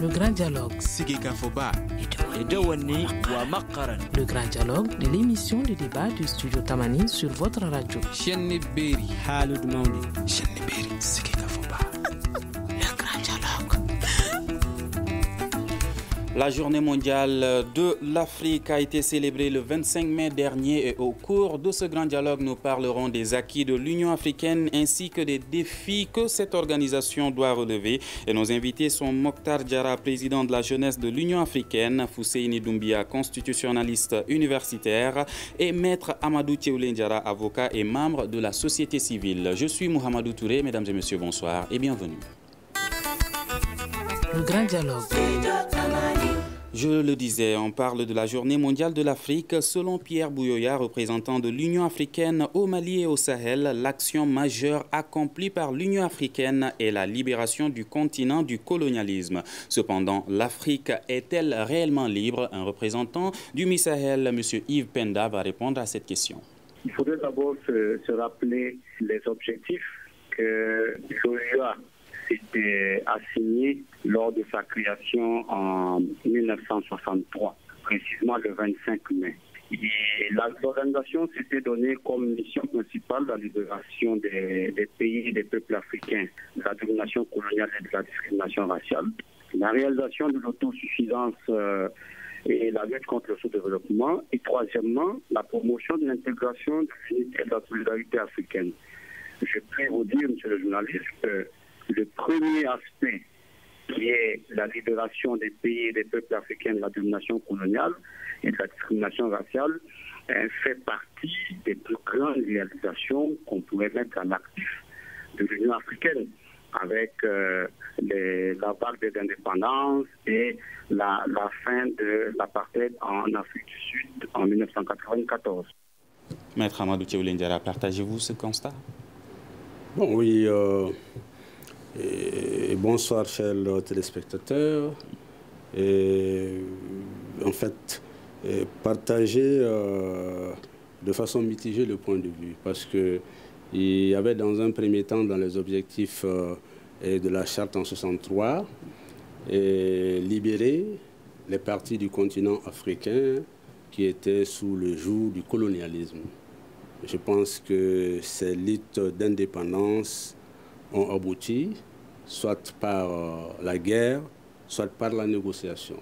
Le grand dialogue. Le grand dialogue de l'émission de débat du studio Tamani sur votre radio. Le grand dialogue. La journée mondiale de l'Afrique a été célébrée le 25 mai dernier et au cours de ce grand dialogue, nous parlerons des acquis de l'Union africaine ainsi que des défis que cette organisation doit relever. Et nos invités sont Mokhtar Diarra, président de la jeunesse de l'Union africaine, Fousseini Doumbia, constitutionnaliste universitaire et Maître Amadou Théoulé Diarra, avocat et membre de la société civile. Je suis Mohamedou Touré, mesdames et messieurs, bonsoir et bienvenue. Le grand dialogue. Je le disais, on parle de la journée mondiale de l'Afrique. Selon Pierre Bouyoya, représentant de l'Union africaine au Mali et au Sahel, l'action majeure accomplie par l'Union africaine est la libération du continent du colonialisme. Cependant, l'Afrique est-elle réellement libre? Un représentant du Mi-Sahel, M. Yves Penda, va répondre à cette question. Il faudrait d'abord se rappeler les objectifs que l'OUA s'était assigné lors de sa création en 1963, précisément le 25 mai. Et l'organisation s'était donnée comme mission principale la libération des pays et des peuples africains de la domination coloniale et de la discrimination raciale, la réalisation de l'autosuffisance et la lutte contre le sous-développement, et troisièmement, la promotion de l'intégration, de l'unité et de la solidarité africaine. Je peux vous dire, monsieur le journaliste, que le premier aspect, qui est la libération des pays et des peuples africains de la domination coloniale et de la discrimination raciale, fait partie des plus grandes réalisations qu'on pourrait mettre en actif de l'Union africaine, avec la vague des indépendances et la fin de l'apartheid en Afrique du Sud en 1994. Maître Amadou Théoulé Diarra, partagez-vous ce constat? Bon, oui. Et bonsoir, chers téléspectateurs. Et, en fait, partager de façon mitigée le point de vue, parce qu'il y avait dans un premier temps, dans les objectifs de la charte en 63, libérer les parties du continent africain qui étaient sous le joug du colonialisme. Je pense que ces luttes d'indépendance ont abouti, soit par la guerre, soit par la négociation.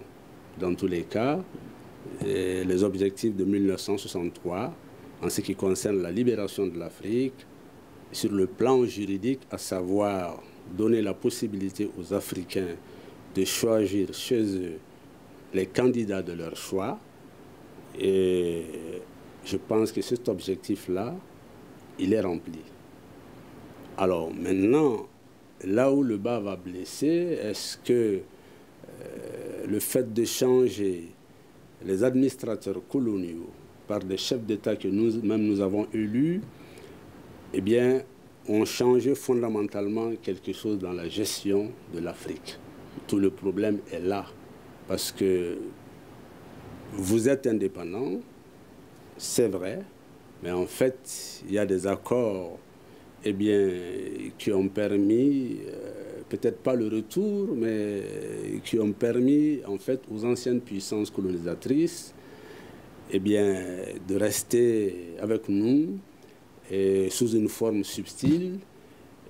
Dans tous les cas, les objectifs de 1963, en ce qui concerne la libération de l'Afrique, sur le plan juridique, à savoir donner la possibilité aux Africains de choisir chez eux les candidats de leur choix. Et je pense que cet objectif-là, il est rempli. Alors maintenant, là où le bas va blesser, est-ce que le fait de changer les administrateurs coloniaux par des chefs d'État que nous-mêmes nous avons élus, eh bien, ont changé fondamentalement quelque chose dans la gestion de l'Afrique? Tout le problème est là, parce que vous êtes indépendant, c'est vrai, mais en fait, il y a des accords qui ont permis, peut-être pas le retour, mais qui ont permis en fait aux anciennes puissances colonisatrices de rester avec nous et sous une forme subtile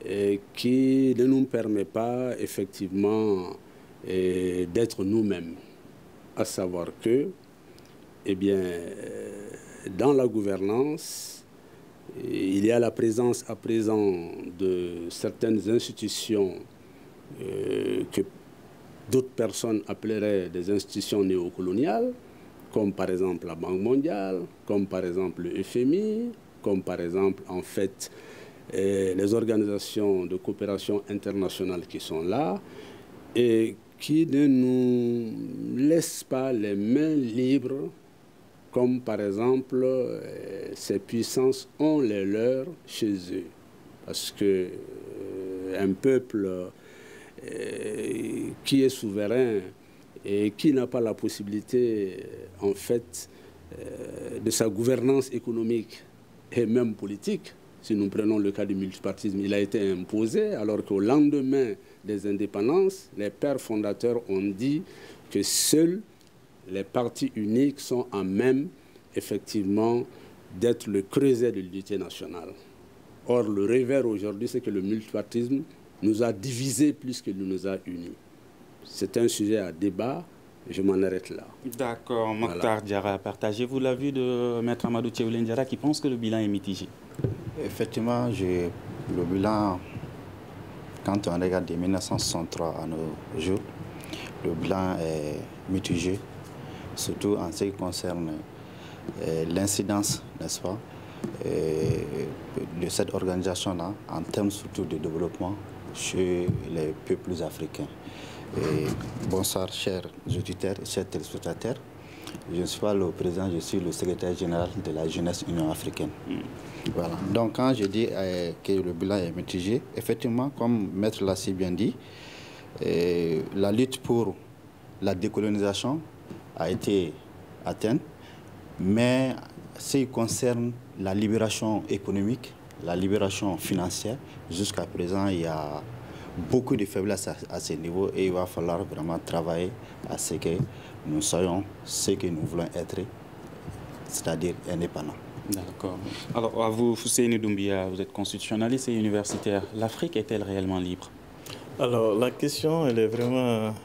et qui ne nous permet pas effectivement d'être nous-mêmes. À savoir que, dans la gouvernance, il y a la présence à présent de certaines institutions que d'autres personnes appelleraient des institutions néocoloniales, comme par exemple la Banque mondiale, comme par exemple le FMI, comme par exemple les organisations de coopération internationale qui sont là et qui ne nous laissent pas les mains libres, comme par exemple ces puissances ont les leurs chez eux. Parce que un peuple qui est souverain et qui n'a pas la possibilité, en fait, de sa gouvernance économique et même politique, Si nous prenons le cas du multipartisme, il a été imposé, alors qu'au lendemain des indépendances, les pères fondateurs ont dit que seuls les partis uniques sont en même, effectivement, d'être le creuset de l'unité nationale. Or, le revers aujourd'hui, c'est que le multipartisme nous a divisés plus qu'il ne nous a unis. C'est un sujet à débat. Je m'en arrête là. D'accord. Mokhtar Diarra, partagez-vous l'avis de Maître Amadou Tchéoulène Diarra qui pense que le bilan est mitigé? Effectivement, le bilan, quand on regarde de 1963 à nos jours, le bilan est mitigé, surtout en ce qui concerne l'incidence, n'est-ce pas, de cette organisation-là, en termes surtout de développement chez les peuples africains. Bonsoir, chers auditeurs et chers téléspectateurs. Je ne suis pas le président, je suis le secrétaire général de la Jeunesse Union africaine. Voilà. Donc, quand je dis que le bilan est mitigé, effectivement, comme Maître l'a si bien dit, la lutte pour la décolonisation a été atteinte, mais ce qui concerne la libération économique, la libération financière, jusqu'à présent, il y a beaucoup de faiblesses à ce niveau et il va falloir vraiment travailler à ce que nous soyons ce que nous voulons être, c'est-à-dire indépendants. D'accord. Alors, à vous, Fousseini Doumbia, vous êtes constitutionnaliste et universitaire. L'Afrique est-elle réellement libre? Alors, la question, elle est vraiment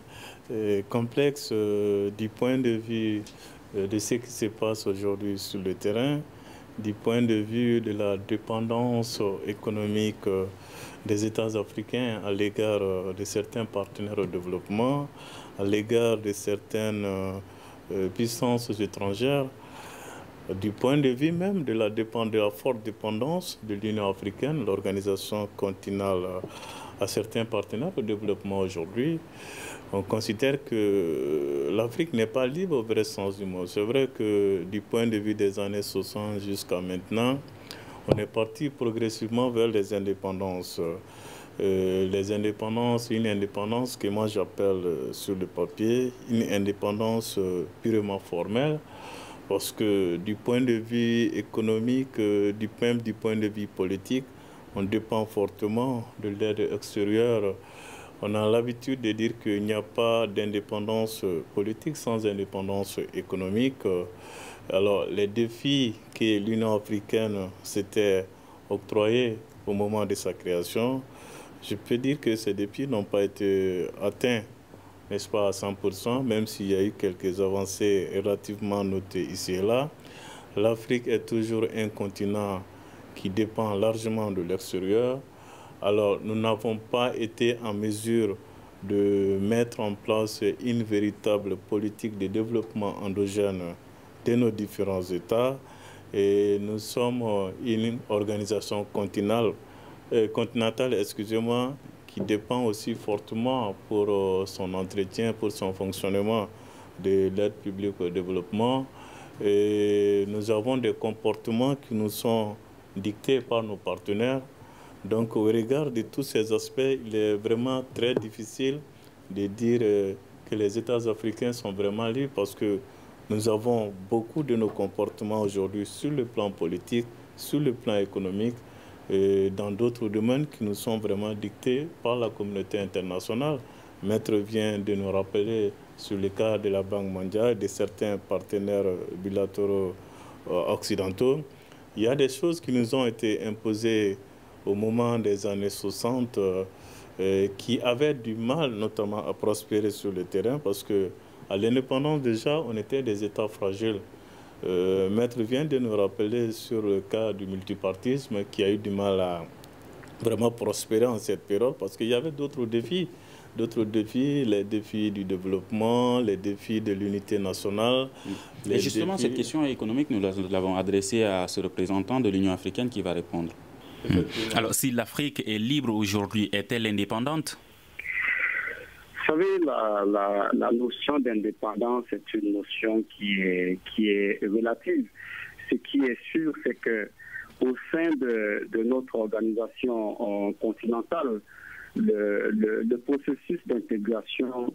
complexe du point de vue de ce qui se passe aujourd'hui sur le terrain, du point de vue de la dépendance économique des États africains à l'égard de certains partenaires au développement, à l'égard de certaines puissances étrangères, du point de vue même de la forte dépendance de l'Union africaine, l'organisation continentale à certains partenaires au développement aujourd'hui. On considère que l'Afrique n'est pas libre au vrai sens du mot. C'est vrai que du point de vue des années 60 jusqu'à maintenant, on est parti progressivement vers les indépendances. Une indépendance que moi j'appelle sur le papier, une indépendance purement formelle, parce que du point de vue économique, même du point de vue politique, on dépend fortement de l'aide extérieure. On a l'habitude de dire qu'il n'y a pas d'indépendance politique sans indépendance économique. Alors, les défis que l'Union africaine s'était octroyés au moment de sa création, je peux dire que ces défis n'ont pas été atteints, n'est-ce pas, à 100%, même s'il y a eu quelques avancées relativement notées ici et là. L'Afrique est toujours un continent qui dépend largement de l'extérieur. Alors, nous n'avons pas été en mesure de mettre en place une véritable politique de développement endogène de nos différents États. Et nous sommes une organisation continentale, qui dépend aussi fortement pour son entretien, pour son fonctionnement de l'aide publique au développement. Et nous avons des comportements qui nous sont dictés par nos partenaires. Donc, au regard de tous ces aspects, il est vraiment très difficile de dire que les États africains sont vraiment libres parce que nous avons beaucoup de nos comportements aujourd'hui sur le plan politique, sur le plan économique et dans d'autres domaines qui nous sont vraiment dictés par la communauté internationale. Maître vient de nous rappeler sur le cas de la Banque mondiale et de certains partenaires bilatéraux occidentaux. Il y a des choses qui nous ont été imposées au moment des années 60 qui avaient du mal notamment à prospérer sur le terrain parce qu'à l'indépendance déjà, on était des États fragiles. Maître vient de nous rappeler sur le cas du multipartisme qui a eu du mal à vraiment prospérer en cette période parce qu'il y avait d'autres défis. Les défis du développement, les défis de l'unité nationale. Et justement, cette question économique, nous l'avons adressée à ce représentant de l'Union africaine qui va répondre. Alors, si l'Afrique est libre aujourd'hui, est-elle indépendante? Vous savez, la notion d'indépendance est une notion qui est relative. Ce qui est sûr, c'est que au sein de notre organisation continentale, le processus d'intégration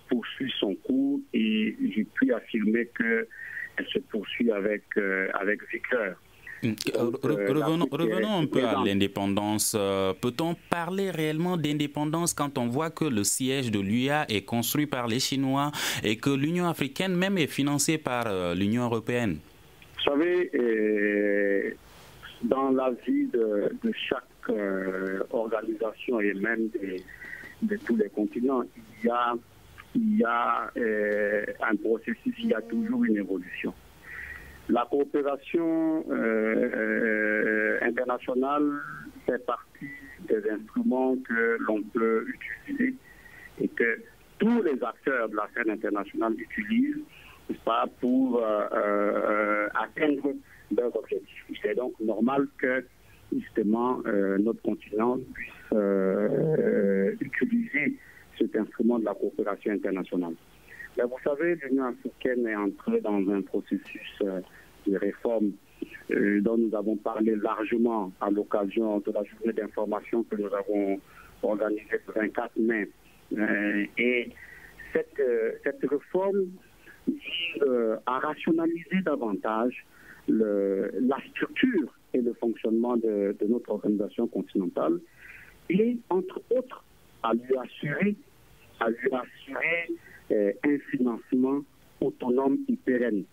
poursuit son cours et je puis affirmer qu'elle se poursuit avec vigueur. Revenons un peu à l'indépendance. Peut-on parler réellement d'indépendance quand on voit que le siège de l'UA est construit par les Chinois et que l'Union africaine même est financée par l'Union européenne? Vous savez, dans la vie de chaque organisation et même de tous les continents, il y a un processus, il y a toujours une évolution. La coopération internationale fait partie des instruments que l'on peut utiliser et que tous les acteurs de la scène internationale utilisent, n'est-ce pas, pour atteindre leurs objectifs. Il est donc normal que justement notre continent puisse utiliser cet instrument de la coopération internationale. Mais vous savez, l'Union africaine est entrée dans un processus de réforme dont nous avons parlé largement à l'occasion de la journée d'information que nous avons organisée le 24 mai. Et cette réforme vise à rationaliser davantage la structure et le fonctionnement de notre organisation continentale et, entre autres, à lui assurer un financement autonome et pérenne.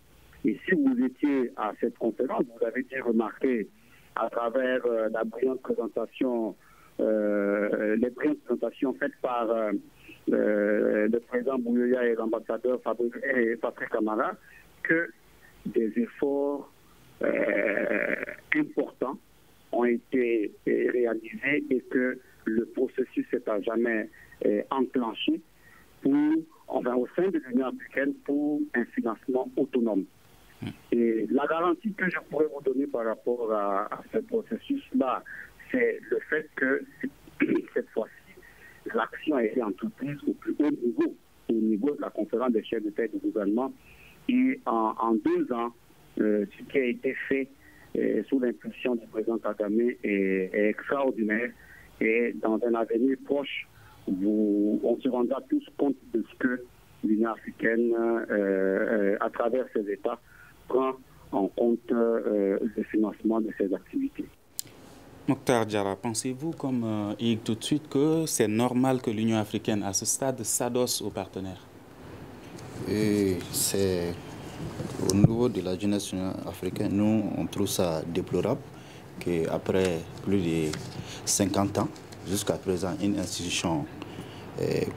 Et si vous étiez à cette conférence, vous avez dû remarquer à travers la brillante présentation, les brillantes présentations faites par le président Bouyoya et l'ambassadeur Patrick Camara, que des efforts importants ont été réalisés et que le processus est à jamais enclenché au sein de l'Union africaine pour un financement autonome. Et la garantie que je pourrais vous donner par rapport à ce processus-là, c'est le fait que cette fois-ci, l'action a été entreprise au plus haut niveau, au niveau de la conférence des chefs d'État et de gouvernement. Et en 2 ans, ce qui a été fait sous l'impulsion du président Kagame est extraordinaire. Et dans un avenir proche, on se rendra tous compte de ce que l'Union africaine, à travers ses États, prend en compte le financement de ses activités. Mokhtar Diarra, pensez-vous comme Hugues tout de suite que c'est normal que l'Union africaine, à ce stade, s'adosse aux partenaires? Et c'est au niveau de la jeunesse africaine, nous, on trouve ça déplorable qu'après plus de 50 ans, jusqu'à présent, une institution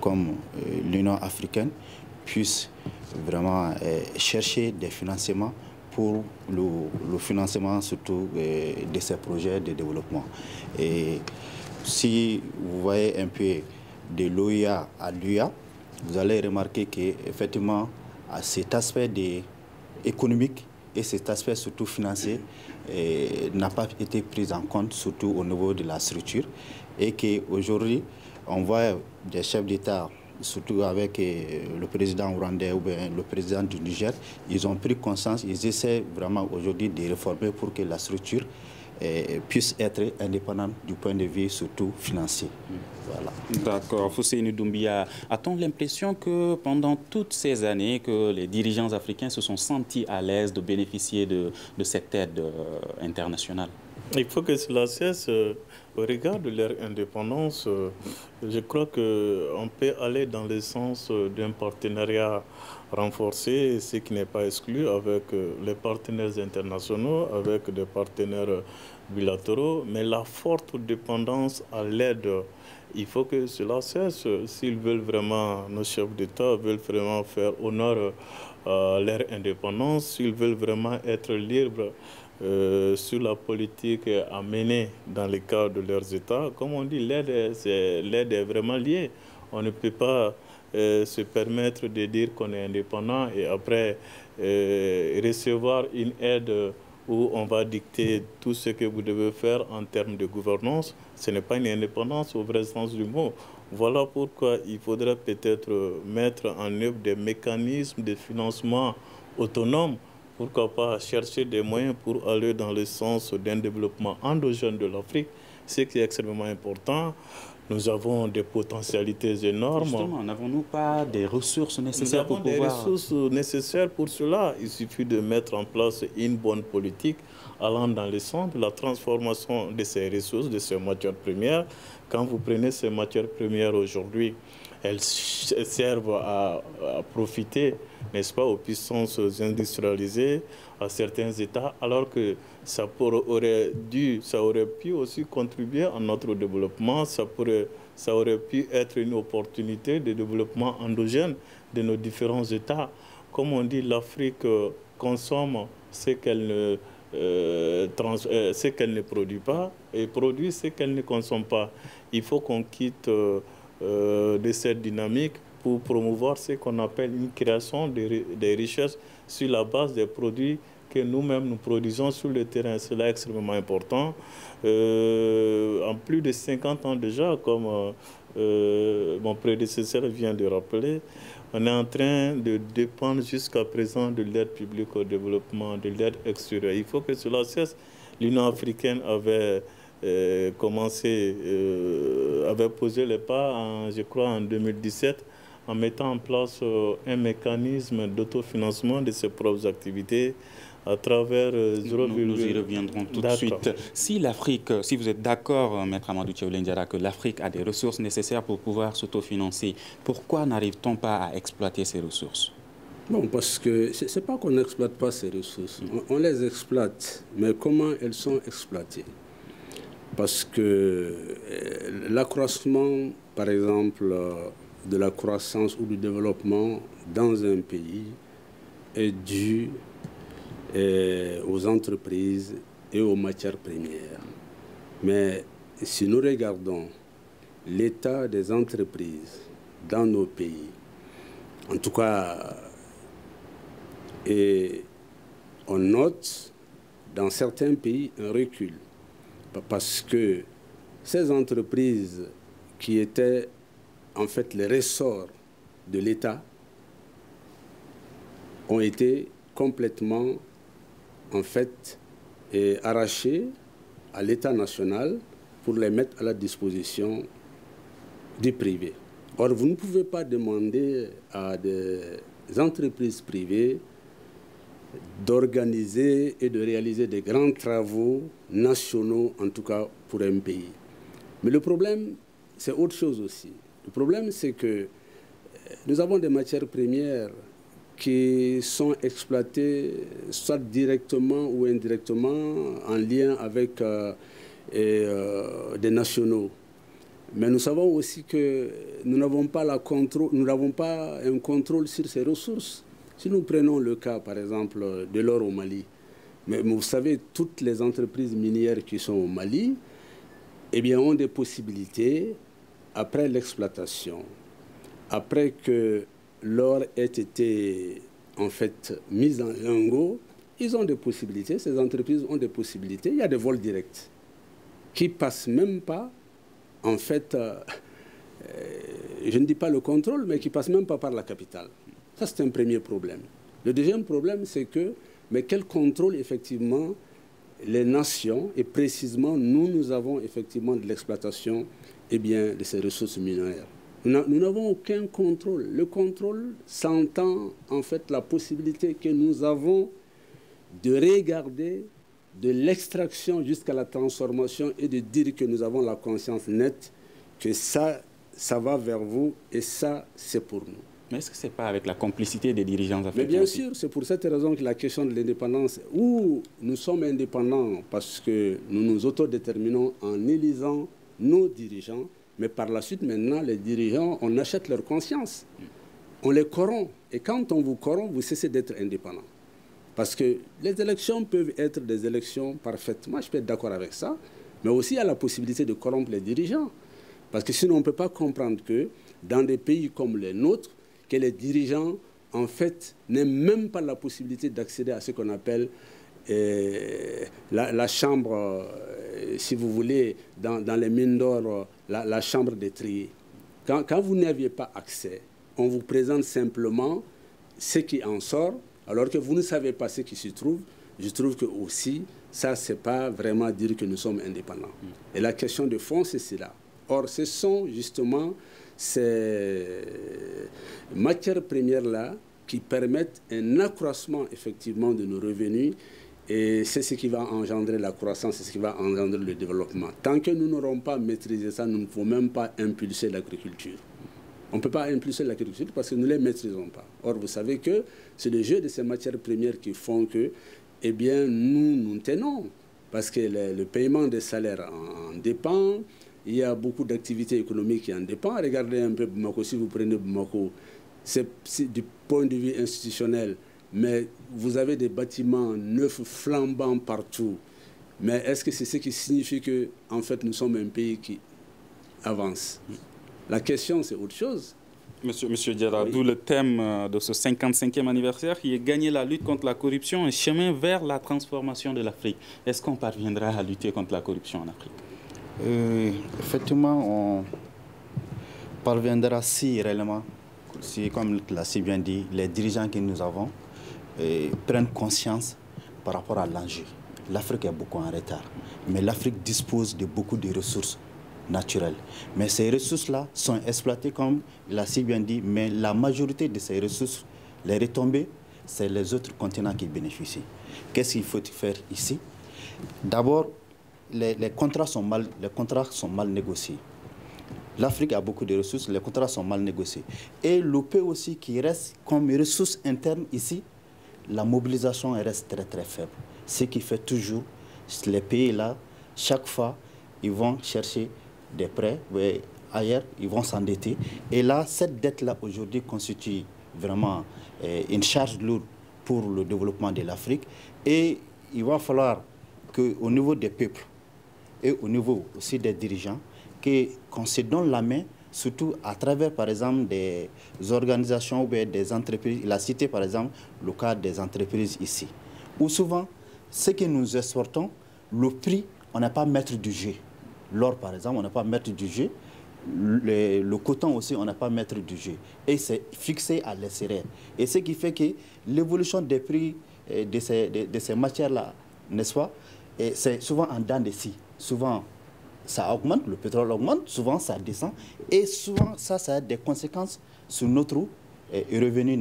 comme l'Union africaine puisse vraiment chercher des financements pour le financement surtout de ces projets de développement. Et si vous voyez un peu de l'OIA à l'UA, vous allez remarquer qu'effectivement, cet aspect économique et cet aspect surtout financier n'a pas été pris en compte, surtout au niveau de la structure, et qu'aujourd'hui, on voit des chefs d'État, surtout avec le président rwandais ou bien le président du Niger, ils ont pris conscience, ils essaient vraiment aujourd'hui de réformer pour que la structure puisse être indépendante du point de vue surtout financier. Voilà. D'accord. Fousseini Doumbia, a-t-on l'impression que pendant toutes ces années, que les dirigeants africains se sont sentis à l'aise de bénéficier de cette aide internationale? Il faut que cela cesse. Au regard de leur indépendance, je crois qu'on peut aller dans le sens d'un partenariat renforcé, ce qui n'est pas exclu, avec les partenaires internationaux, avec des partenaires bilatéraux, mais la forte dépendance à l'aide, il faut que cela cesse. S'ils veulent vraiment, nos chefs d'État veulent vraiment faire honneur à leur indépendance, s'ils veulent vraiment être libres sur la politique à mener dans le cadre de leurs États. Comme on dit, l'aide est vraiment liée. On ne peut pas se permettre de dire qu'on est indépendant et après recevoir une aide où on va dicter tout ce que vous devez faire en termes de gouvernance. Ce n'est pas une indépendance au vrai sens du mot. Voilà pourquoi il faudrait peut-être mettre en œuvre des mécanismes de financement autonomes. Pourquoi pas chercher des moyens pour aller dans le sens d'un développement endogène de l'Afrique, ce qui est extrêmement important. Nous avons des potentialités énormes. Justement, n'avons-nous pas des ressources nécessaires pour pouvoir... Nous avons des ressources nécessaires pour cela. Il suffit de mettre en place une bonne politique allant dans le sens de la transformation de ces ressources, de ces matières premières. Quand vous prenez ces matières premières aujourd'hui, elles servent à profiter, n'est-ce pas, aux puissances industrialisées, à certains États, alors que ça aurait pu aussi contribuer à notre développement, ça aurait pu être une opportunité de développement endogène de nos différents États. Comme on dit, l'Afrique consomme ce qu'elle ne produit pas et produit ce qu'elle ne consomme pas. Il faut qu'on quitte de cette dynamique pour promouvoir ce qu'on appelle une création des richesses sur la base des produits que nous-mêmes nous produisons sur le terrain. C'est là extrêmement important. En plus de 50 ans déjà, comme mon prédécesseur vient de rappeler, on est en train de dépendre jusqu'à présent de l'aide publique au développement, de l'aide extérieure. Il faut que cela cesse. L'Union africaine avait avait posé les pas, je crois, en 2017, en mettant en place un mécanisme d'autofinancement de ses propres activités à travers Nous y reviendrons tout de suite. Si l'Afrique, si vous êtes d'accord, Maître Amadou Tchéoulé Ndiara, que l'Afrique a des ressources nécessaires pour pouvoir s'autofinancer, pourquoi n'arrive-t-on pas à exploiter ces ressources? Bon, parce que ce n'est pas qu'on n'exploite pas ces ressources. On les exploite, mais comment elles sont exploitées? Parce que l'accroissement, par exemple, de la croissance ou du développement dans un pays est dû aux entreprises et aux matières premières. Mais si nous regardons l'état des entreprises dans nos pays, en tout cas, et on note dans certains pays un recul. Parce que ces entreprises qui étaient en fait les ressorts de l'État ont été complètement en fait arrachées à l'État national pour les mettre à la disposition du privé. Or, vous ne pouvez pas demander à des entreprises privées d'organiser et de réaliser des grands travaux nationaux, en tout cas pour un pays. Mais le problème, c'est autre chose aussi. Le problème, c'est que nous avons des matières premières qui sont exploitées soit directement ou indirectement en lien avec des nationaux. Mais nous savons aussi que nous n'avons pas un contrôle sur ces ressources. Si nous prenons le cas, par exemple, de l'or au Mali, mais vous savez, toutes les entreprises minières qui sont au Mali, eh bien, ont des possibilités, après l'exploitation, après que l'or ait été, en fait, mis en lingot, ils ont des possibilités, ces entreprises ont des possibilités. Il y a des vols directs qui ne passent même pas, en fait, je ne dis pas le contrôle, mais qui ne passent même pas par la capitale. Ça, c'est un premier problème. Le deuxième problème, c'est que, mais quel contrôle, effectivement, les nations, et précisément, nous avons effectivement de l'exploitation de ces ressources minières. Nous n'avons aucun contrôle. Le contrôle s'entend, en fait, la possibilité que nous avons de regarder de l'extraction jusqu'à la transformation et de dire que nous avons la conscience nette que ça va vers vous et ça, c'est pour nous. Mais est-ce que ce n'est pas avec la complicité des dirigeants africains? Mais bien sûr, c'est pour cette raison que la question de l'indépendance, où nous sommes indépendants parce que nous nous autodéterminons en élisant nos dirigeants, mais par la suite, maintenant, les dirigeants, on achète leur conscience. On les corrompt. Et quand on vous corrompt, vous cessez d'être indépendant. Parce que les élections peuvent être des élections parfaites. Moi, je peux être d'accord avec ça. Mais aussi, il y a la possibilité de corrompre les dirigeants. Parce que sinon, on ne peut pas comprendre que dans des pays comme les nôtres, que les dirigeants, en fait, n'aient même pas la possibilité d'accéder à ce qu'on appelle la chambre, si vous voulez, dans les mines d'or, la chambre des triers. Quand vous n'aviez pas accès, on vous présente simplement ce qui en sort, alors que vous ne savez pas ce qui s'y trouve. Je trouve que aussi, ça, ce n'est pas vraiment dire que nous sommes indépendants. Et la question de fond, c'est cela. Or, ce sont justement ces matières premières-là qui permettent un accroissement effectivement de nos revenus. Et c'est ce qui va engendrer la croissance, c'est ce qui va engendrer le développement. Tant que nous n'aurons pas maîtrisé ça, nous ne pouvons même pas impulser l'agriculture. On ne peut pas impulser l'agriculture parce que nous ne les maîtrisons pas. Or, vous savez que c'est le jeu de ces matières premières qui font que, eh bien, nous tenons. Parce que le paiement des salaires en dépend. Il y a beaucoup d'activités économiques qui en dépendent. Regardez un peu Bamako. Si vous prenez Bamako, c'est du point de vue institutionnel. Mais vous avez des bâtiments neufs flambants partout. Mais est-ce que c'est ce qui signifie que, en fait, nous sommes un pays qui avance? La question, c'est autre chose. Monsieur Diarra, d'où le thème de ce 55e anniversaire qui est gagner la lutte contre la corruption, un chemin vers la transformation de l'Afrique. Est-ce qu'on parviendra à lutter contre la corruption en Afrique? Effectivement, on parviendra si réellement, si, comme l'a si bien dit, les dirigeants que nous avons prennent conscience par rapport à l'enjeu. L'Afrique est beaucoup en retard, mais l'Afrique dispose de beaucoup de ressources naturelles. Mais ces ressources-là sont exploitées, comme il a si bien dit, mais la majorité de ces ressources, les retombées, c'est les autres continents qui bénéficient. Qu'est-ce qu'il faut faire ici? D'abord, les contrats sont mal négociés. L'Afrique a beaucoup de ressources, les contrats sont mal négociés. Et le peu aussi qui reste comme ressources internes ici, la mobilisation reste très très faible. Ce qui fait toujours, les pays-là, chaque fois, ils vont chercher des prêts, mais ailleurs, ils vont s'endetter. Et là, cette dette-là, aujourd'hui, constitue vraiment une charge lourde pour le développement de l'Afrique. Et il va falloir qu'au niveau des peuples et au niveau aussi des dirigeants, qu'on se donne la main, surtout à travers, par exemple, des organisations ou des entreprises. Il a cité, par exemple, le cas des entreprises ici, où souvent, ce que nous exportons, le prix, on n'est pas maître du jeu. L'or, par exemple, on n'est pas maître du jeu. Le coton aussi, on n'est pas maître du jeu. Et c'est fixé à l'extérieur. Et ce qui fait que l'évolution des prix de ces matières-là, n'est-ce pas, c'est souvent en dents de scie. Souvent, ça augmente, le pétrole augmente, souvent ça descend. Et souvent, ça a des conséquences sur notre revenu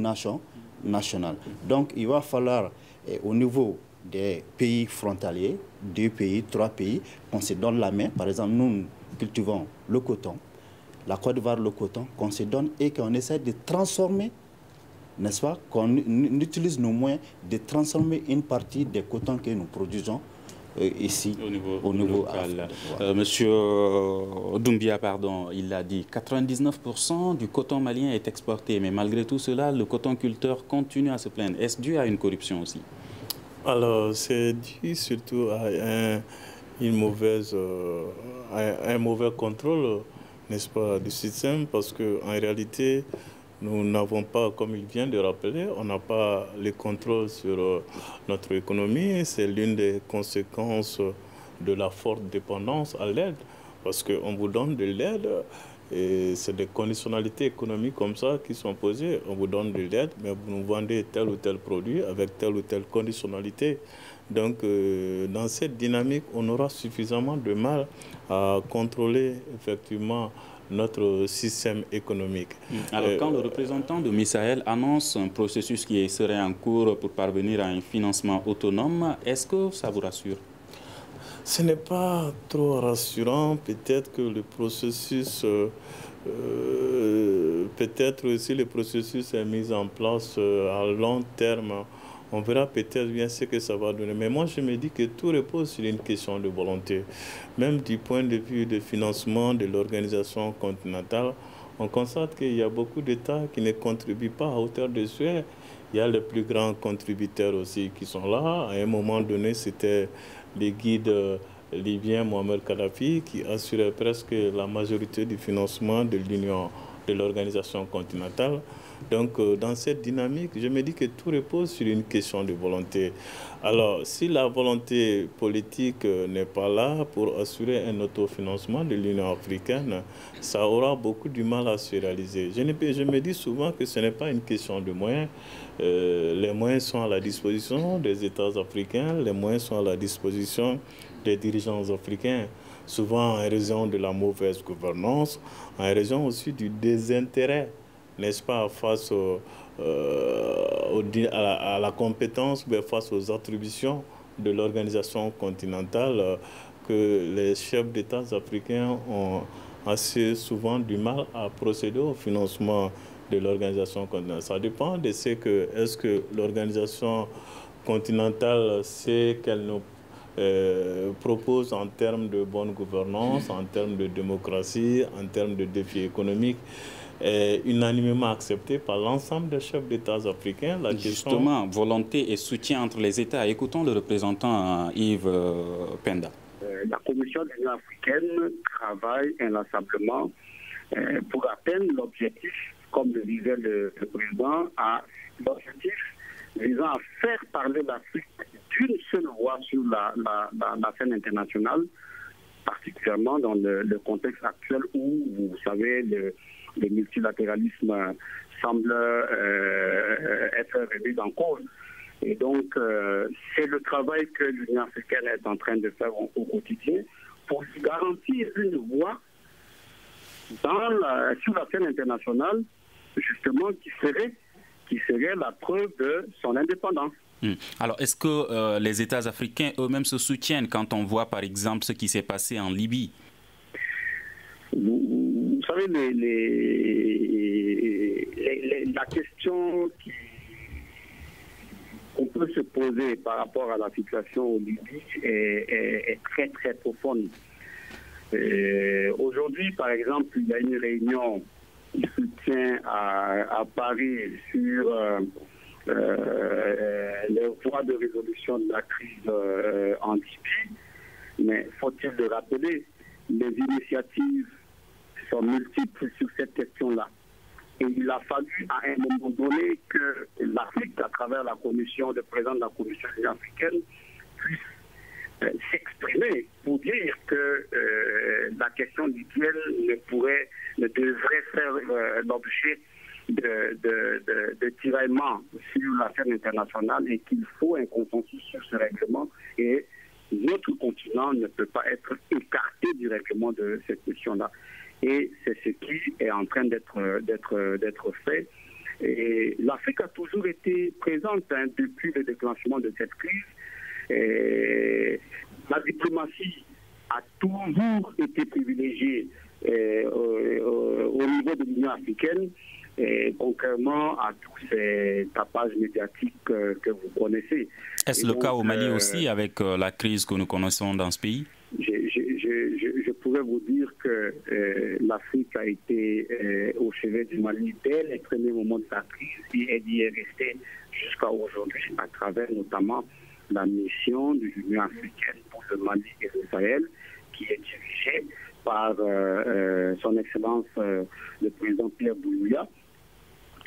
national. Donc, il va falloir, au niveau des pays frontaliers, 2 pays, 3 pays, qu'on se donne la main. Par exemple, nous cultivons le coton, la Côte d'Ivoire le coton, qu'on se donne et qu'on essaie de transformer, n'est-ce pas, qu'on utilise nos moyens de transformer une partie des cotons que nous produisons ici, au niveau local. Monsieur Doumbia, pardon, il l'a dit, 99% du coton malien est exporté, mais malgré tout cela, le cotonculteur continue à se plaindre. Est-ce dû à une corruption aussi? Alors, c'est dû surtout à un mauvais contrôle, n'est-ce pas, du système, parce qu'en réalité, nous n'avons pas, comme il vient de rappeler, on n'a pas le contrôle sur notre économie. C'est l'une des conséquences de la forte dépendance à l'aide, parce qu'on vous donne de l'aide, et c'est des conditionnalités économiques comme ça qui sont posées. On vous donne de l'aide, mais vous nous vendez tel ou tel produit avec telle ou telle conditionnalité. Donc, dans cette dynamique, on aura suffisamment de mal à contrôler effectivement notre système économique. Alors, quand le représentant de Misaël annonce un processus qui serait en cours pour parvenir à un financement autonome, est-ce que ça vous rassure? Ce n'est pas trop rassurant. Peut-être que le processus, peut-être si le processus est mis en place à long terme, on verra peut-être bien ce que ça va donner. Mais moi, je me dis que tout repose sur une question de volonté. Même du point de vue du financement de l'organisation continentale, on constate qu'il y a beaucoup d'États qui ne contribuent pas à hauteur de souhait. Il y a les plus grands contributeurs aussi qui sont là. À un moment donné, c'était les guides libyens Mohamed Kadhafi qui assurait presque la majorité du financement de l'Union, de l'organisation continentale. Donc, dans cette dynamique, je me dis que tout repose sur une question de volonté. Alors, si la volonté politique n'est pas là pour assurer un autofinancement de l'Union africaine, ça aura beaucoup du mal à se réaliser. Je me dis souvent que ce n'est pas une question de moyens. Les moyens sont à la disposition des États africains, les moyens sont à la disposition des dirigeants africains. souvent en raison de la mauvaise gouvernance, en raison aussi du désintérêt, n'est-ce pas, face à la compétence, mais face aux attributions de l'organisation continentale, que les chefs d'État africains ont assez souvent du mal à procéder au financement de l'organisation continentale. Ça dépend de ce que, est-ce que l'organisation continentale sait qu'elle nous propose en termes de bonne gouvernance, en termes de démocratie, en termes de défis économiques, unanimement accepté par l'ensemble des chefs d'État africains. Justement, volonté et soutien entre les États. Écoutons le représentant Yves Penda. La Commission de l'Union africaine travaille inlassablement pour atteindre l'objectif, comme le disait le président, l'objectif visant à faire parler l'Afrique d'une seule voix sur la scène internationale, particulièrement dans le contexte actuel où, vous savez, le multilatéralisme semble être remis en cause. Et donc, c'est le travail que l'Union africaine est en train de faire au quotidien pour garantir une voix sur la scène internationale, justement, qui serait la preuve de son indépendance. Alors, est-ce que les États africains eux-mêmes se soutiennent quand on voit, par exemple, ce qui s'est passé en Libye? Vous savez, la question qu'on peut se poser par rapport à la situation au Libye est très, très profonde. Aujourd'hui, par exemple, il y a une réunion qui se tient à Paris sur les voies de résolution de la crise en Libye. Mais faut-il le rappeler, les initiatives sont multiples sur cette question-là. Et il a fallu à un moment donné que l'Afrique, à travers la commission, le président de la Commission africaine, puisse s'exprimer pour dire que la question libyenne ne devrait faire l'objet de tiraillements sur la scène internationale et qu'il faut un consensus sur ce règlement. Et notre continent ne peut pas être écarté du règlement de cette question-là. Et c'est ce qui est en train d'être fait. Et l'Afrique a toujours été présente depuis le déclenchement de cette crise. Et la diplomatie a toujours été privilégiée au niveau de l'Union africaine, contrairement à tous ces tapages médiatiques que vous connaissez. Est-ce le cas au Mali aussi, avec la crise que nous connaissons dans ce pays? Je pourrais vous dire que l'Afrique a été au chevet du Mali dès les premiers moments de la crise et elle y est restée jusqu'à aujourd'hui, à travers notamment la mission de l'Union africaine pour le Mali et le Sahel, qui est dirigée par son Excellence le président Pierre Boulouya,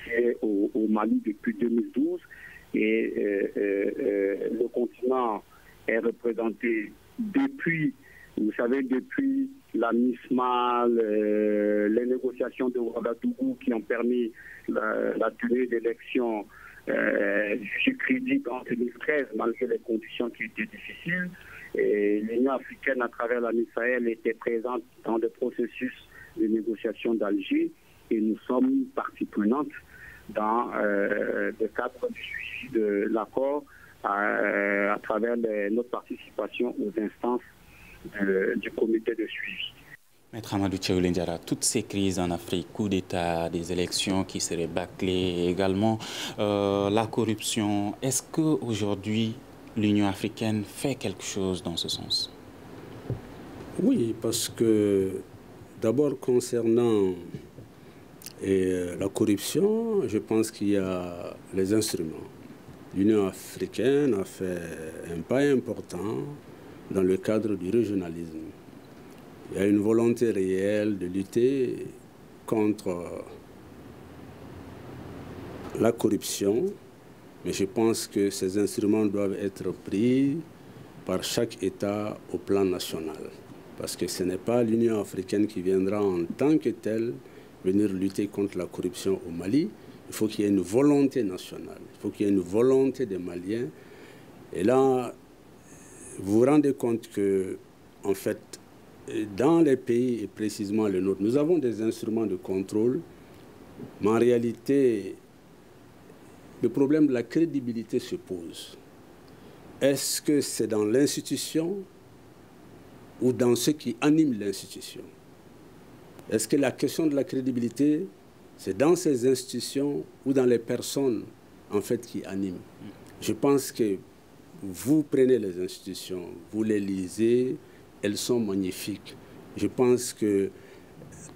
qui est au Mali depuis 2012. Et le continent est représenté depuis, vous savez, depuis la MISMA, les négociations de Ouagadougou qui ont permis la tenue d'élections crédibles en 2013, malgré les conditions qui étaient difficiles. Et l'Union africaine, à travers la MISAEL, était présente dans le processus de négociation d'Alger et nous sommes partie prenante dans le cadre du suivi de l'accord à travers notre participation aux instances du comité de suivi. Maître Amadou Tchéoulé Ndiara, toutes ces crises en Afrique, coup d'État, des élections qui seraient bâclées, également la corruption, est-ce qu'aujourd'hui l'Union africaine fait quelque chose dans ce sens? Oui, parce que d'abord concernant la corruption, je pense qu'il y a les instruments. L'Union africaine a fait un pas important dans le cadre du régionalisme. Il y a une volonté réelle de lutter contre la corruption, mais je pense que ces instruments doivent être pris par chaque État au plan national. Parce que ce n'est pas l'Union africaine qui viendra en tant que telle venir lutter contre la corruption au Mali. Il faut qu'il y ait une volonté nationale, il faut qu'il y ait une volonté des Maliens. Et là, vous vous rendez compte que, en fait, dans les pays, et précisément le nôtre, nous avons des instruments de contrôle, mais en réalité, le problème de la crédibilité se pose. Est-ce que c'est dans l'institution ou dans ceux qui animent l'institution? Est-ce que la question de la crédibilité, c'est dans ces institutions ou dans les personnes en fait qui animent? Je pense que vous prenez les institutions, vous les lisez, elles sont magnifiques. Je pense que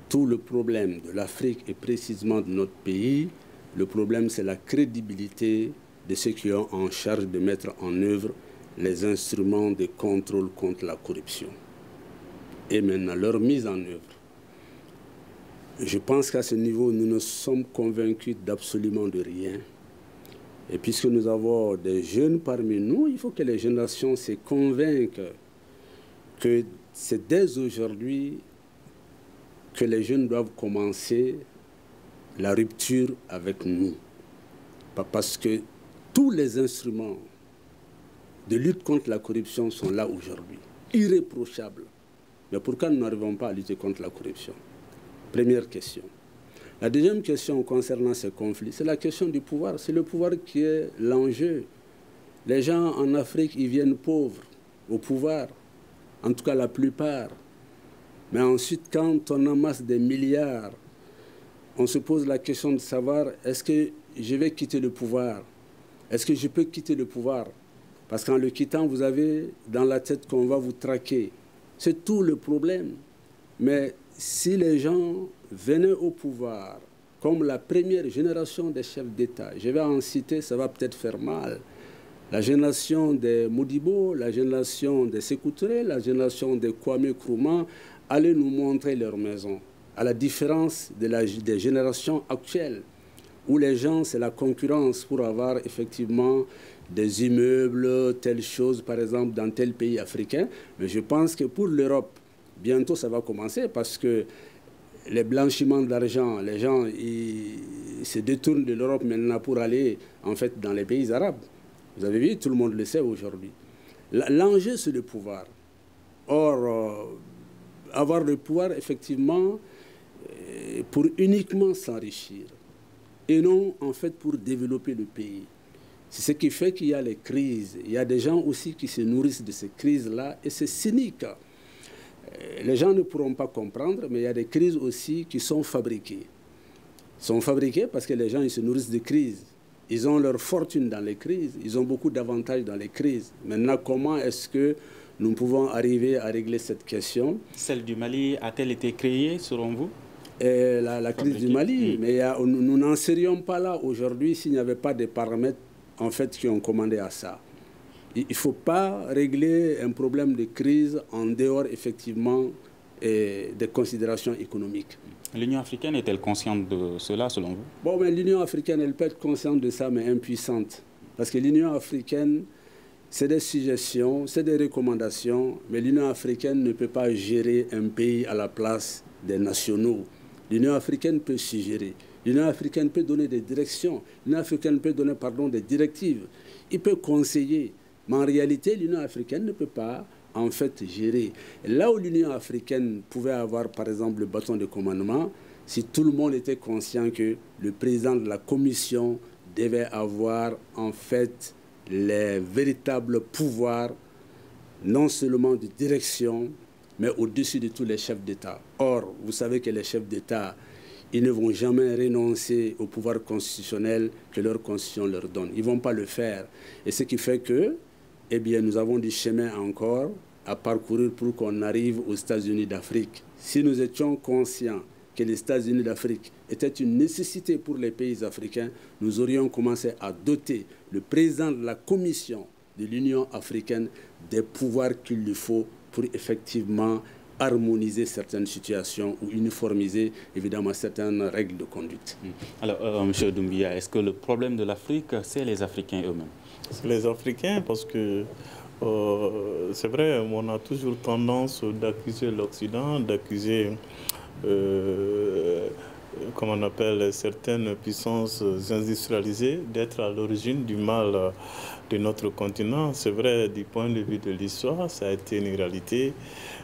tout le problème de l'Afrique et précisément de notre pays, le problème c'est la crédibilité de ceux qui ont en charge de mettre en œuvre les instruments de contrôle contre la corruption. Et maintenant, leur mise en œuvre. Je pense qu'à ce niveau, nous ne sommes convaincus d'absolument de rien. Et puisque nous avons des jeunes parmi nous, il faut que les générations se convainquent que c'est dès aujourd'hui que les jeunes doivent commencer la rupture avec nous. Parce que tous les instruments de lutte contre la corruption sont là aujourd'hui, irréprochables. Mais pourquoi nous n'arrivons pas à lutter contre la corruption? Première question. La deuxième question concernant ces conflits, c'est la question du pouvoir. C'est le pouvoir qui est l'enjeu. Les gens en Afrique, ils viennent pauvres au pouvoir, en tout cas la plupart. Mais ensuite, quand on amasse des milliards, on se pose la question de savoir, est-ce que je vais quitter le pouvoir? Est-ce que je peux quitter le pouvoir? Parce qu'en le quittant, vous avez dans la tête qu'on va vous traquer. C'est tout le problème. Mais si les gens venaient au pouvoir, comme la première génération des chefs d'État, je vais en citer, ça va peut-être faire mal, la génération des Modibo, la génération des Sékou Touré, la génération des Kwame Nkrumah, allaient nous montrer leur maison, à la différence des générations actuelles, où les gens, c'est la concurrence pour avoir effectivement des immeubles, telle chose, par exemple, dans tel pays africain. Mais je pense que pour l'Europe, bientôt ça va commencer parce que les blanchiments d'argent, les gens ils se détournent de l'Europe maintenant pour aller en fait dans les pays arabes. Vous avez vu, tout le monde le sait aujourd'hui. L'enjeu, c'est le pouvoir. Or, avoir le pouvoir, effectivement, pour uniquement s'enrichir et non en fait pour développer le pays. C'est ce qui fait qu'il y a les crises. Il y a des gens aussi qui se nourrissent de ces crises-là et c'est cynique. Les gens ne pourront pas comprendre, mais il y a des crises aussi qui sont fabriquées. Ils sont fabriquées parce que les gens ils se nourrissent de crises. Ils ont leur fortune dans les crises, ils ont beaucoup d'avantages dans les crises. Maintenant, comment est-ce que nous pouvons arriver à régler cette question? Celle du Mali a-t-elle été créée, selon vous? La crise du Mali, mais nous n'en serions pas là aujourd'hui s'il n'y avait pas des paramètres en fait, qui ont commandé à ça. Il ne faut pas régler un problème de crise en dehors, effectivement, des considérations économiques. L'Union africaine est-elle consciente de cela, selon vous? Bon, mais l'Union africaine, elle peut être consciente de ça, mais impuissante. Parce que l'Union africaine, c'est des suggestions, c'est des recommandations, mais l'Union africaine ne peut pas gérer un pays à la place des nationaux. L'Union africaine peut suggérer. L'Union africaine peut donner des directions. L'Union africaine peut donner, des directives. Il peut conseiller. Mais en réalité, l'Union africaine ne peut pas, en fait, gérer. Et là où l'Union africaine pouvait avoir, par exemple, le bâton de commandement, si tout le monde était conscient que le président de la commission devait avoir, en fait, les véritables pouvoirs, non seulement de direction, mais au-dessus de tous les chefs d'État. Or, vous savez que les chefs d'État, ils ne vont jamais renoncer au pouvoir constitutionnel que leur constitution leur donne. Ils ne vont pas le faire. Et ce qui fait que, eh bien, nous avons du chemin encore à parcourir pour qu'on arrive aux États-Unis d'Afrique. Si nous étions conscients que les États-Unis d'Afrique étaient une nécessité pour les pays africains, nous aurions commencé à doter le président de la Commission de l'Union africaine des pouvoirs qu'il lui faut pour effectivement harmoniser certaines situations ou uniformiser évidemment certaines règles de conduite. Alors, M. Doumbia, est-ce que le problème de l'Afrique, c'est les Africains eux-mêmes? C'est les Africains parce que c'est vrai, on a toujours tendance d'accuser l'Occident, d'accuser comme on appelle certaines puissances industrialisées, d'être à l'origine du mal de notre continent. C'est vrai, du point de vue de l'histoire, ça a été une réalité,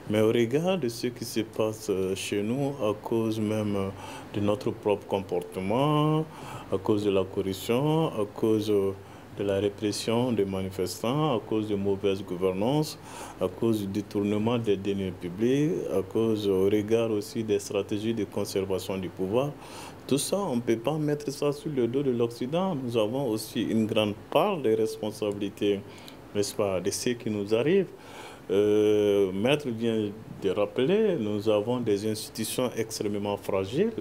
mais au regard de ce qui se passe chez nous, à cause même de notre propre comportement, à cause de la corruption, à cause de la répression des manifestants, à cause de mauvaise gouvernance, à cause du détournement des deniers publics, à cause au regard aussi des stratégies de conservation du pouvoir. Tout ça, on ne peut pas mettre ça sur le dos de l'Occident. Nous avons aussi une grande part des responsabilités, n'est-ce pas, de ce qui nous arrive. Maître vient de rappeler, nous avons des institutions extrêmement fragiles,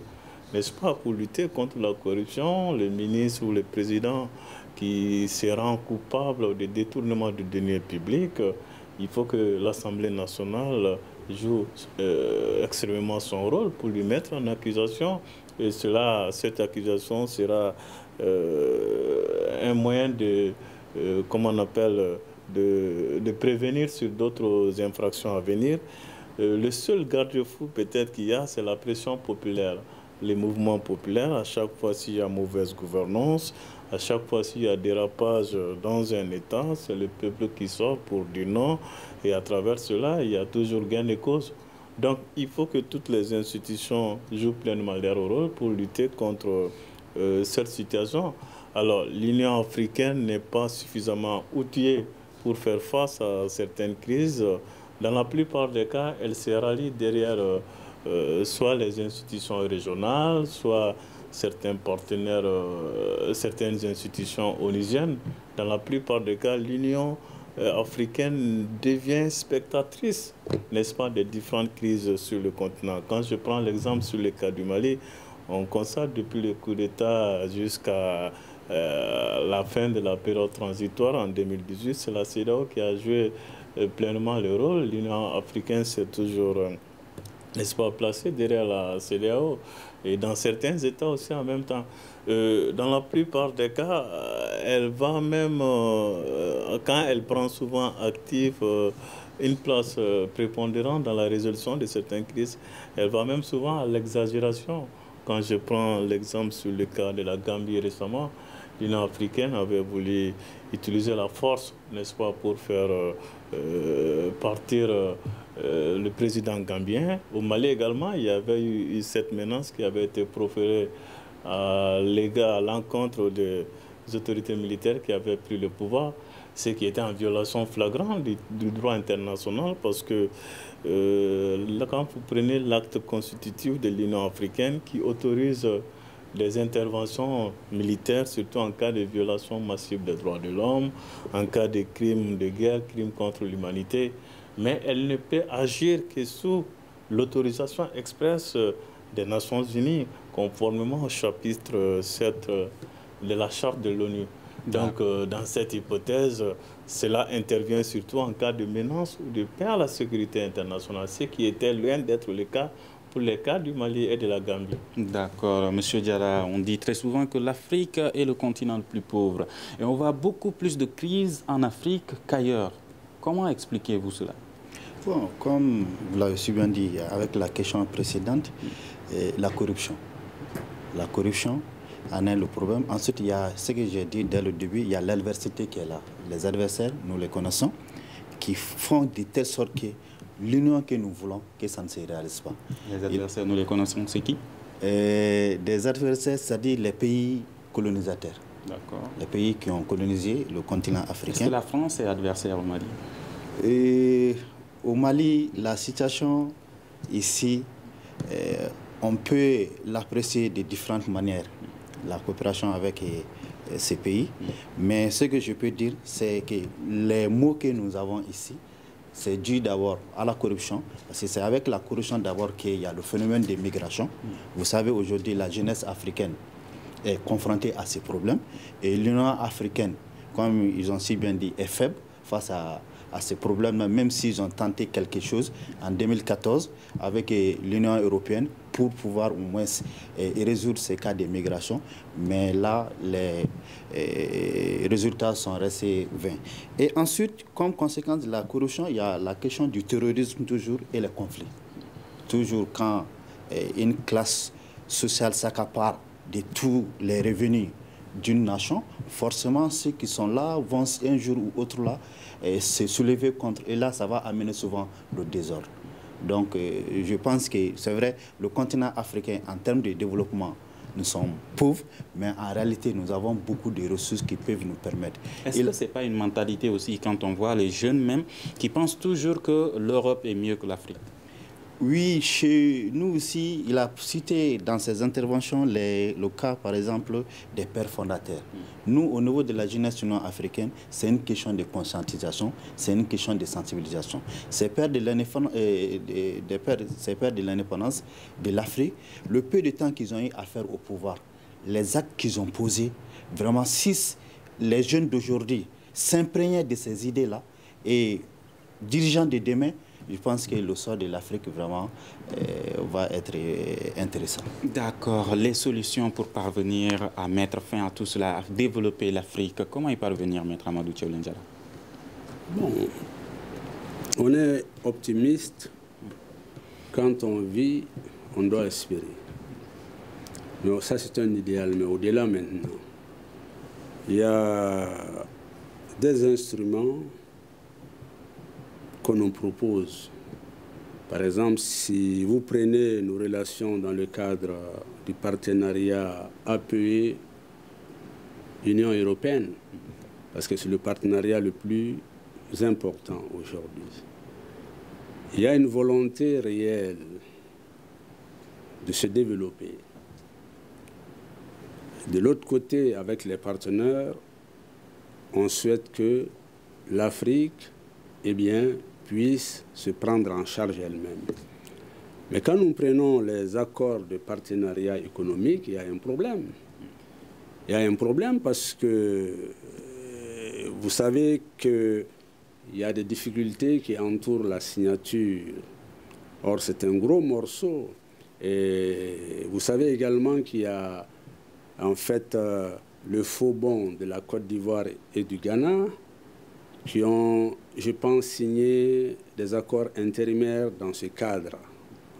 n'est-ce pas, pour lutter contre la corruption. Le ministre ou le président qui se rend coupable de détournement du denier public, il faut que l'Assemblée nationale joue extrêmement son rôle pour lui mettre en accusation. Et cette accusation sera un moyen de, comment on appelle, de prévenir sur d'autres infractions à venir. Le seul garde-fou peut-être qu'il y a, c'est la pression populaire. Les mouvements populaires, à chaque fois s'il y a mauvaise gouvernance, à chaque fois s'il y a dérapage dans un État, c'est le peuple qui sort pour dire non. Et à travers cela, il y a toujours gain de cause. Donc, il faut que toutes les institutions jouent pleinement leur rôle pour lutter contre cette situation. Alors, l'Union africaine n'est pas suffisamment outillée pour faire face à certaines crises. Dans la plupart des cas, elle se rallie derrière soit les institutions régionales, soit certains partenaires, certaines institutions onusiennes. Dans la plupart des cas, l'Union africaine devient spectatrice, n'est-ce pas, des différentes crises sur le continent. Quand je prends l'exemple sur le cas du Mali, on constate depuis le coup d'État jusqu'à la fin de la période transitoire en 2018, c'est la CEDEAO qui a joué pleinement le rôle. L'Union africaine s'est toujours, n'est-ce pas, placée derrière la CEDEAO et dans certains États aussi en même temps. Dans la plupart des cas, elle va même, quand elle prend souvent active une place prépondérante dans la résolution de certaines crises, elle va même souvent à l'exagération. Quand je prends l'exemple sur le cas de la Gambie récemment, l'Union africaine avait voulu utiliser la force, n'est-ce pas, pour faire partir le président gambien. Au Mali également, il y avait eu cette menace qui avait été proférée à l'encontre des autorités militaires qui avaient pris le pouvoir, ce qui était en violation flagrante du droit international, parce que quand vous prenez l'acte constitutif de l'Union africaine qui autorise des interventions militaires, surtout en cas de violation massive des droits de l'homme, en cas de crimes de guerre, crimes contre l'humanité, mais elle ne peut agir que sous l'autorisation expresse des Nations Unies, conformément au chapitre 7 de la Charte de l'ONU. Donc, dans cette hypothèse, cela intervient surtout en cas de menace ou de perte à la sécurité internationale, ce qui était loin d'être le cas pour les cas du Mali et de la Gambie. D'accord. Monsieur Diarra, on dit très souvent que l'Afrique est le continent le plus pauvre. Et on voit beaucoup plus de crises en Afrique qu'ailleurs. Comment expliquez-vous cela? Bon, comme vous l'avez si bien dit avec la question précédente, la corruption. La corruption en est le problème. Ensuite, il y a ce que j'ai dit dès le début, il y a l'adversité qui est là. Les adversaires, nous les connaissons, qui font de telle sorte que l'union que nous voulons, que ça ne se réalise pas. Les adversaires, nous les connaissons, c'est qui? Des adversaires, c'est-à-dire les pays colonisateurs. D'accord. Les pays qui ont colonisé le continent africain. Est-ce que la France est adversaire au Mali? Au Mali, la situation ici, on peut l'apprécier de différentes manières, la coopération avec ces pays. Mais ce que je peux dire, c'est que les maux que nous avons ici, c'est dû d'abord à la corruption, parce que c'est avec la corruption d'abord qu'il y a le phénomène de migration. Vous savez, aujourd'hui, la jeunesse africaine est confrontée à ces problèmes, et l'Union africaine, comme ils ont si bien dit, est faible face à ces problèmes-là, même s'ils ont tenté quelque chose en 2014 avec l'Union européenne pour pouvoir au moins résoudre ces cas de migration. Mais là, les résultats sont restés vains. Et ensuite, comme conséquence de la corruption, il y a la question du terrorisme toujours et les conflits. Toujours quand une classe social s'accapare de tous les revenus d'une nation, forcément ceux qui sont là vont un jour ou autre là se soulever contre. Et là, ça va amener souvent le désordre. Donc, je pense que c'est vrai, le continent africain, en termes de développement, nous sommes pauvres, mais en réalité, nous avons beaucoup de ressources qui peuvent nous permettre. Est-ce que ce n'est pas une mentalité aussi, quand on voit les jeunes même, qui pensent toujours que l'Europe est mieux que l'Afrique? Oui, chez nous aussi, il a cité dans ses interventions le cas, par exemple, des pères fondateurs. Nous, au niveau de la jeunesse africaine, c'est une question de conscientisation, c'est une question de sensibilisation. Ces pères de l'indépendance de l'Afrique, le peu de temps qu'ils ont eu à faire au pouvoir, les actes qu'ils ont posés, vraiment, si les jeunes d'aujourd'hui s'imprégnaient de ces idées-là et dirigeants de demain, je pense que le sort de l'Afrique vraiment va être intéressant. D'accord. Les solutions pour parvenir à mettre fin à tout cela, à développer l'Afrique, comment y parvenir, Maître Amadou Thiaw Ndiara? Bon, on est optimiste. Quand on vit, on doit espérer. Mais ça, c'est un idéal. Mais au-delà maintenant, il y a des instruments qu'on nous propose. Par exemple, si vous prenez nos relations dans le cadre du partenariat APE Union européenne, parce que c'est le partenariat le plus important aujourd'hui, il y a une volonté réelle de se développer. De l'autre côté, avec les partenaires, on souhaite que l'Afrique, puisse se prendre en charge elle-même. Mais quand nous prenons les accords de partenariat économique, il y a un problème. Il y a un problème parce que vous savez qu'il y a des difficultés qui entourent la signature. Or, c'est un gros morceau. Et vous savez également qu'il y a en fait le faux bond de la Côte d'Ivoire et du Ghana qui ont, je pense, signé des accords intérimaires dans ce cadre,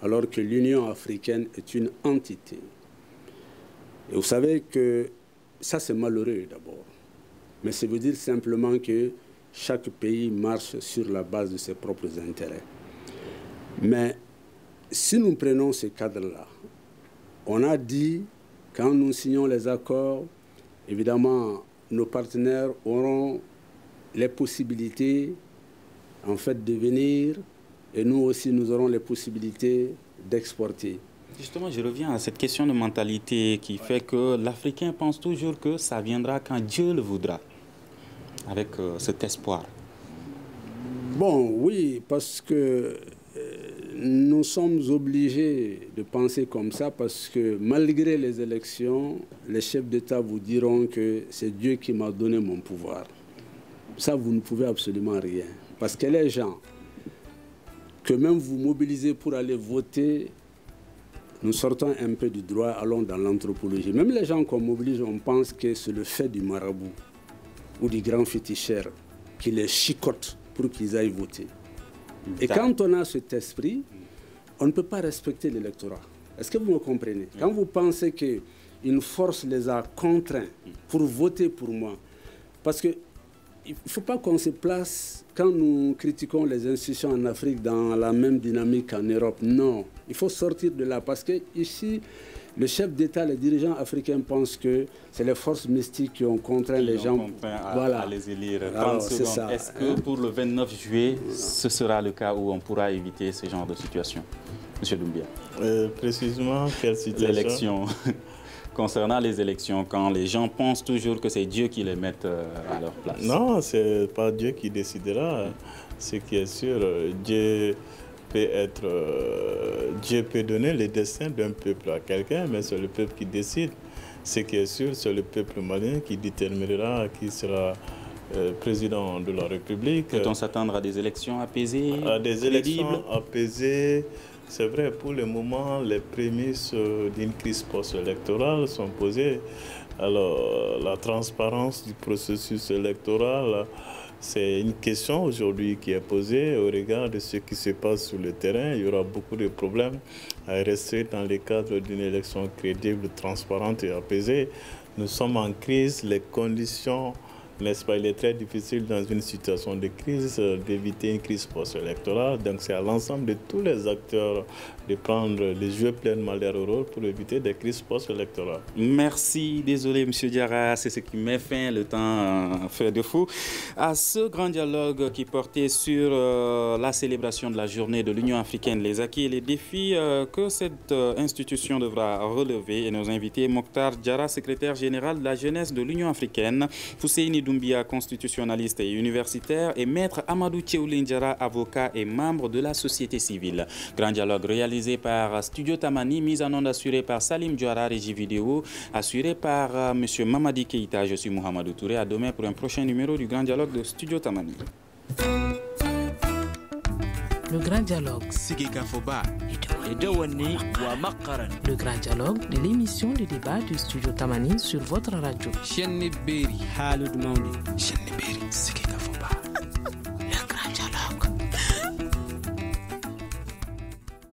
alors que l'Union africaine est une entité. Et vous savez que ça, c'est malheureux d'abord. Mais ça veut dire simplement que chaque pays marche sur la base de ses propres intérêts. Mais si nous prenons ce cadre-là, on a dit, quand nous signons les accords, évidemment, nos partenaires auront les possibilités, en fait, de venir, et nous aussi, nous aurons les possibilités d'exporter. Justement, je reviens à cette question de mentalité qui fait que l'Africain pense toujours que ça viendra quand Dieu le voudra, avec cet espoir. Bon, oui, parce que nous sommes obligés de penser comme ça, parce que malgré les élections, les chefs d'État vous diront que c'est Dieu qui m'a donné mon pouvoir. Ça, vous ne pouvez absolument rien. Parce que les gens que même vous mobilisez pour aller voter, nous sortons un peu du droit, allons dans l'anthropologie. Même les gens qu'on mobilise, on pense que c'est le fait du marabout ou du grand féticheur qui les chicote pour qu'ils aillent voter. Et quand on a cet esprit, on ne peut pas respecter l'électorat. Est-ce que vous me comprenez? Quand vous pensez qu'une force les a contraints pour voter pour moi, parce que il ne faut pas qu'on se place, quand nous critiquons les institutions en Afrique, dans la même dynamique qu'en Europe. Non, il faut sortir de là. Parce que ici, le chef d'État, les dirigeants africains pensent que c'est les forces mystiques qui ont contraint les gens à les élire. Est-ce que pour le 29 juillet, ce sera le cas où on pourra éviter ce genre de situation? Monsieur Doumbia. Précisément, quelle situation? L'élection. Concernant les élections, quand les gens pensent toujours que c'est Dieu qui les met à leur place. Non, ce n'est pas Dieu qui décidera. Ce qui est sûr, Dieu peut donner le destin d'un peuple à quelqu'un, mais c'est le peuple qui décide. Ce qui est sûr, c'est le peuple malien qui déterminera qui sera président de la République. Peut-on s'attendre à des élections apaisées? À des élections apaisées. C'est vrai, pour le moment, les prémices d'une crise post-électorale sont posées. Alors, la transparence du processus électoral, c'est une question aujourd'hui qui est posée au regard de ce qui se passe sur le terrain. Il y aura beaucoup de problèmes à rester dans le cadre d'une élection crédible, transparente et apaisée. Nous sommes en crise, les conditions, n'est-ce pas, il est très difficile dans une situation de crise d'éviter une crise post-électorale. Donc c'est à l'ensemble de tous les acteurs de prendre les jeux pleinement leur rôle pour éviter des crises post-électorales. Merci, désolé M. Diarra, c'est ce qui met fin, le temps fait de fou, à ce grand dialogue qui portait sur la célébration de la journée de l'Union africaine, les acquis et les défis que cette institution devra relever. Et nos invités, Mokhtar Diarra, secrétaire général de la jeunesse de l'Union africaine, Fousseini Doumbia, constitutionnaliste et universitaire, et Maître Amadou Tchéoulin Diarra, avocat et membre de la société civile. Grand dialogue réalisé par Studio Tamani, mise en onde assurée par Salim Diarra, régie vidéo assurée par M. Mamadi Keïta. Je suis Mohamedou Touré. À demain pour un prochain numéro du Grand Dialogue de Studio Tamani. Le Grand Dialogue. Le Grand Dialogue de l'émission de débat du Studio Tamani sur votre radio.